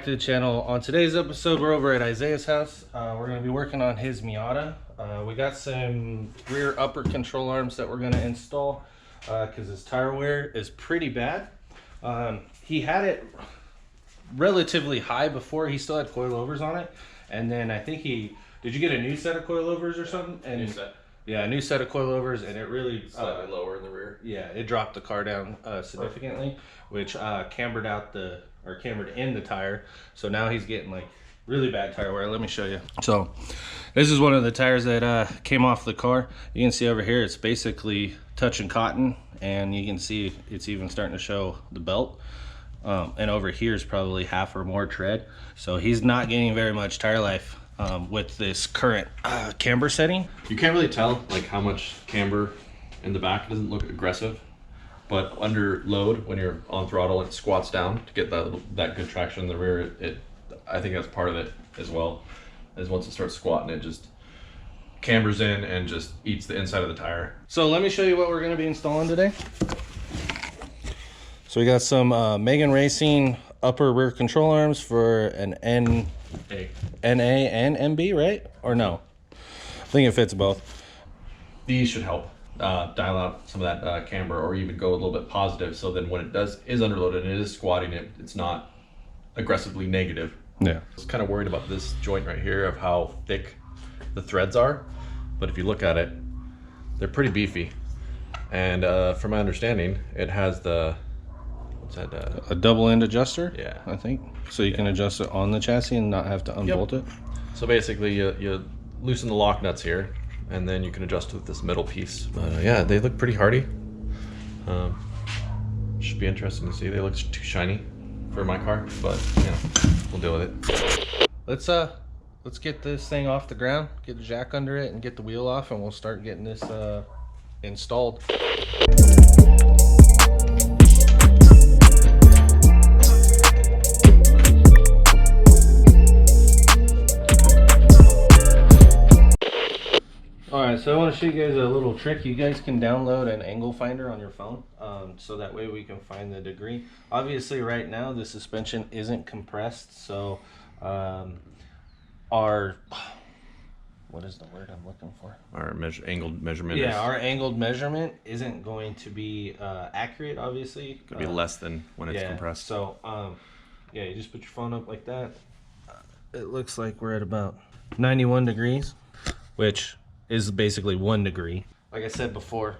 back to the channel. On today's episode, we're over at Isaiah's house. We're going to be working on his Miata. We got some rear upper control arms that we're going to install because his tire wear is pretty bad. He had it relatively high before. He still had coilovers on it, and then I think did you get a new set of coilovers or something? And new set. Yeah, a new set of coilovers, and it really slightly lower in the rear. Yeah, it dropped the car down significantly, which cambered in the tire. So now he's getting like really bad tire wear. Let me show you. So this is one of the tires that came off the car. You can see over here it's basically touching cotton, and you can see it's even starting to show the belt. And over here is probably half or more tread. So he's not getting very much tire life with this current camber setting. You can't really tell like how much camber in the back. It doesn't look aggressive, but under load when you're on throttle, it squats down to get that good traction in the rear. I think that's part of it as well, is once it starts squatting, it just cambers in and just eats the inside of the tire. So let me show you what we're going to be installing today. So we got some Megan Racing upper rear control arms for an NA and MB, right? Or no? I think it fits both. These should help dial out some of that camber, or even go a little bit positive, so then when it is underloaded and it is squatting, it's not aggressively negative. Yeah. I was kind of worried about this joint right here of how thick the threads are, but if you look at it, they're pretty beefy. And from my understanding, it has the a double end adjuster. Yeah, I think so you can adjust it on the chassis and not have to unbolt it. So basically you loosen the lock nuts here, and then you can adjust with this middle piece. But yeah, they look pretty hardy. Should be interesting to see. They look too shiny for my car, but yeah, we'll deal with it. Let's get this thing off the ground, get the jack under it, and get the wheel off, and we'll start getting this installed. Alright, so I want to show you guys a little trick. You guys can download an angle finder on your phone, so that way we can find the degree. Obviously right now the suspension isn't compressed, so our, what is the word I'm looking for? Our angled measurement. Yeah, our angled measurement isn't going to be accurate, obviously. Could be less than when it's compressed. So yeah, you just put your phone up like that. It looks like we're at about 91 degrees, which is basically 1 degree. Like I said before,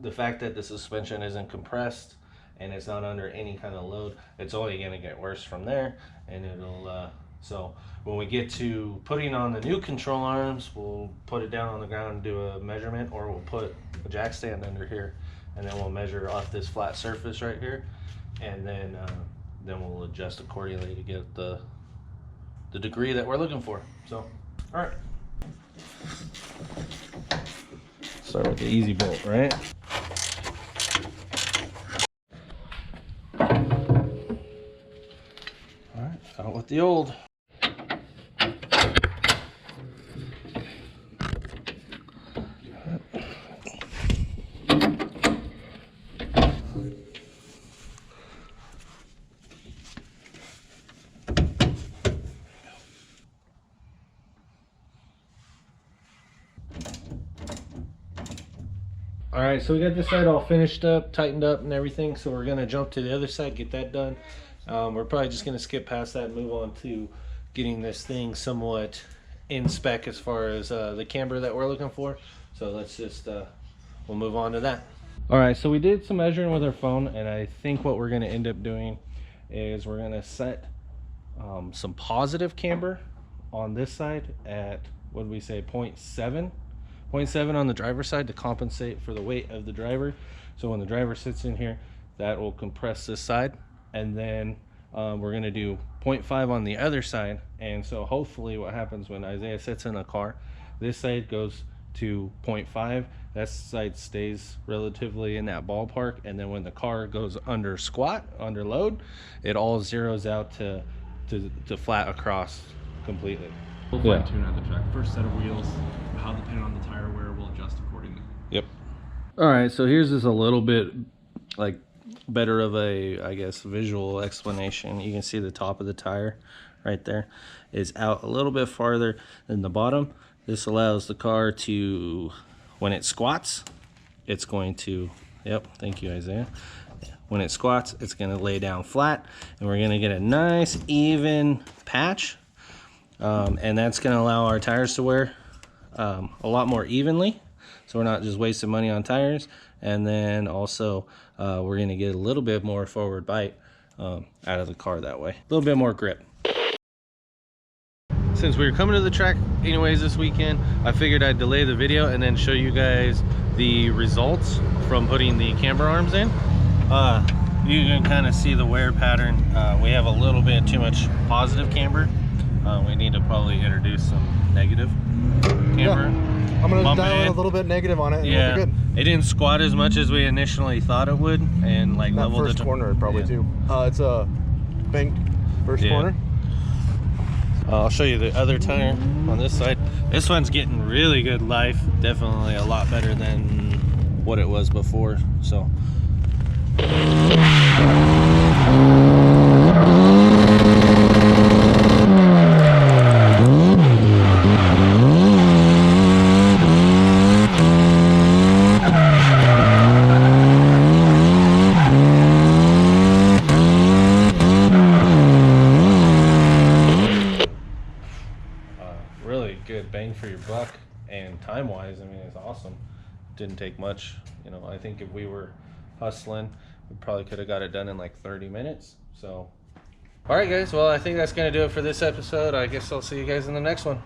the fact that the suspension isn't compressed and it's not under any kind of load, it's only going to get worse from there, and it'll so when we get to putting on the new control arms, we'll put it down on the ground and do a measurement, or we'll put a jack stand under here, and then we'll measure off this flat surface right here, and then we'll adjust accordingly to get the degree that we're looking for. So all right, start with the easy bolt, right? All right, out with the old. All right, so we got this side all finished up, tightened up and everything, so we're gonna jump to the other side, get that done. We're probably just gonna skip past that and move on to getting this thing somewhat in spec as far as the camber that we're looking for. So let's just, we'll move on to that. All right, so we did some measuring with our phone, and I think what we're gonna end up doing is we're gonna set some positive camber on this side at, what did we say, 0.7 on the driver's side to compensate for the weight of the driver. So when the driver sits in here, that will compress this side, and then we're going to do 0.5 on the other side. And so hopefully what happens when Isaiah sits in a car, this side goes to 0.5, that side stays relatively in that ballpark, and then when the car goes under load, it all zeroes out to flat across completely. We'll fine tune at the track. First set of wheels, how depending on the tire wear, we'll adjust accordingly. Yep. All right, so here's just a little bit like better of a, I guess, visual explanation, you can see the top of the tire right there is out a little bit farther than the bottom. This allows the car to, when it squats, it's going to, yep, thank you, Isaiah. When it squats, it's going to lay down flat, and we're going to get a nice even patch, and that's going to allow our tires to wear a lot more evenly, so we're not just wasting money on tires. And then also we're going to get a little bit more forward bite out of the car that way, a little bit more grip. Since we were coming to the track anyways this weekend, I figured I'd delay the video and then show you guys the results from putting the camber arms in. You can kind of see the wear pattern. We have a little bit too much positive camber. We need to probably introduce some negative camber. Yeah. I'm gonna dial in a little bit negative on it, and yeah, it'll be good. It didn't squat as much as we initially thought it would, and like that leveled first the corner probably too. It's a banked first corner. I'll show you the other tire on this side. This one's getting really good life. Definitely a lot better than what it was before. So. Really good bang for your buck, and time wise, I mean, it's awesome. Didn't take much, you know. I think if we were hustling, we probably could have got it done in like 30 minutes. So all right guys, well, I think that's gonna do it for this episode. I guess I'll see you guys in the next one.